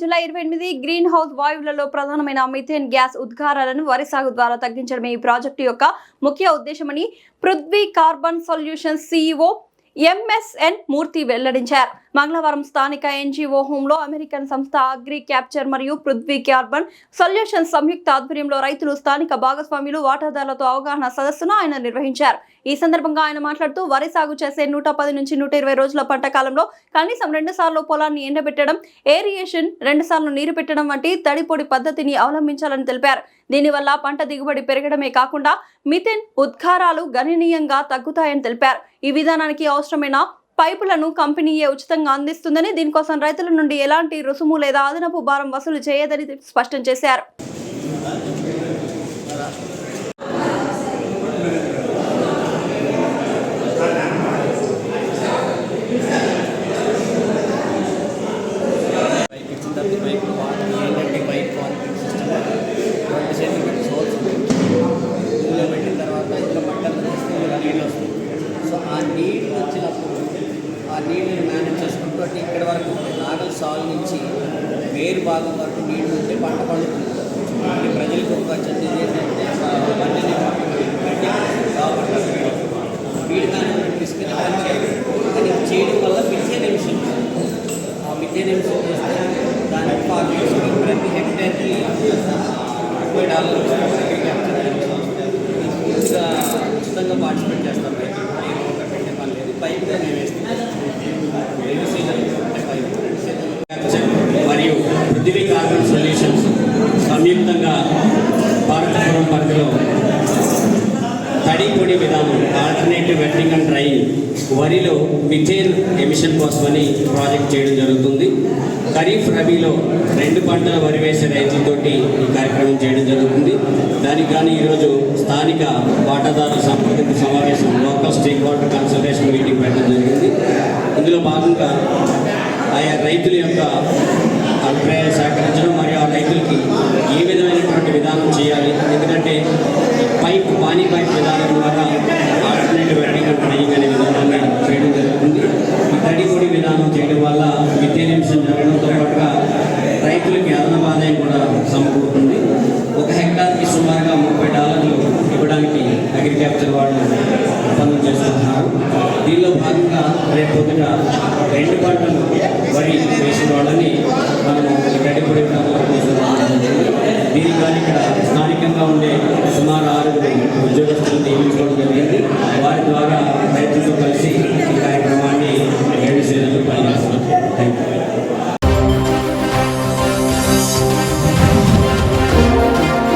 July 28 green house వాయువులలో ప్రధానమైన methane gas ఉద్గారాలను వరి సాగు ద్వారా తగ్గించడమే ఈ ప్రాజెక్టు యొక్క ముఖ్య ఉద్దేశమని Prithvi carbon solutions CEO MSN Murthy వెల్లడించారు. మంగళవారం స్థానిక NGO హోంలో అమెరికన్ సంస్థ అగ్రి క్యాప్చర్ మరియు పృథ్వీ కార్బన్ సొల్యూషన్స్ సంయుక్త ఆధ్వర్యంలో రైతులు, స్థానిక భాగస్వాములు, వాటాదారులతో అవగాహన సదస్సును ఆయన నిర్వహించారు. ఈ సందర్భంగా ఆయన మాట్లాడుతూ వరి సాగు చేసే 110 నుంచి 120 రోజుల పంట కాలంలో కనీసం 2 సార్లు పొలాన్ని ఎండబెట్టడం, ఏరియేషన్ 2 సార్లు నీరు పెట్టడం వంటి తడిపొడి పద్ధతిని అవలంబించాలని తెలిపారు. దీనివల్ల పంట దిగుబడి పెరగడమే కాకుండా మిథేన్ ఉద్గారాలు గణనీయంగా తగ్గుతాయని తెలిపారు. ఈ విధానానికి అవసరమైన పైపులను కంపెనీయే ఉచితంగా అందిస్తుందని, దీనికోసం రైతుల నుండి ఎలాంటి రుసుము లేదా అదనపు భారం వసూలు చేయదని స్పష్టం చేశారు. ఆ నీళ్ళని మేనేజ్ చేసుకుంటూ అంటే ఇక్కడ వరకు నాగల్ సాల్ నుంచి వేరు భాగం వరకు నీళ్ళు ఉంటే పంట పండుతుంది. అంటే ప్రజలకు ఒక చెట్టు ఏంటంటే వీడి మేనేజ్మెంట్ తీసుకుని అది చేయడం వల్ల మిథేన్ ఎమిషన్, ఆ మిథేన్ ఎమిషన్ చేస్తే దానికి ఫార్మర్స్కి ప్రతి హెక్టర్కి $30 ఉచితంగా పార్టిసిపేట్ చేస్తాం. మరియు పృథ్వీ కార్బన్ సొల్యూషన్స్ సంయుక్తంగా భారతపురం పరిధిలో తడి పొడి విధానం, ఆల్టర్నేటివ్ వెట్టింగ్ అండ్ డ్రైయింగ్, వరిలో మిథేన్ ఎమిషన్ కోసమని ప్రాజెక్ట్ చేయడం జరుగుతుంది. ఖరీఫ్ రబీలో 2 పంటల వరి వేసే రైతులతోటి ఈ కార్యక్రమం చేయడం జరుగుతుంది. దానికి కానీ ఈరోజు స్థానిక వాటాదారుల సంప్రదింపు సమావేశం, local stake holder consultation meeting పెట్టడం జరిగింది. ఇందులో భాగంగా ఆయా రైతుల యొక్క అభిప్రాయాలు సేకరించడం మరియు ఆ రైతులకి ఏ విధమైనటువంటి విధానం చేయాలి, ఎందుకంటే పైప్ పానీ పైప్ విధానం ద్వారా ఆల్టర్నేటివ్ వెట్టింగ్ అండ్ డ్రైయింగ్ అనే విధానాన్ని చేయడం జరుగుతుంది. ఈ తడి పొడి విధానం చేయడం వల్ల మిథేన్ ఎమిషన్ జరగడంతో పాటుగా రైతులకి అదనపు ఆదాయం కూడా సమకూరుతుంది. 1 హెక్టార్కి సుమారుగా $30 ఇవ్వడానికి అగ్రికల్చర్ వాళ్ళు ఒప్పందం చేస్తున్నారు. దీనిలో భాగంగా రేపు పొద్దుట 2 పంటలు వరి వేసిన వాళ్ళని మనము ఈ తడి పొడి విధానంలో దీనికి కానీ ఇక్కడ స్థానికంగా ఉండే సుమారు 6 ఉద్యోగస్తులను నియమించుకోవడం జరిగింది. వారి ద్వారా రైతులతో కలిసి ఈ కార్యక్రమం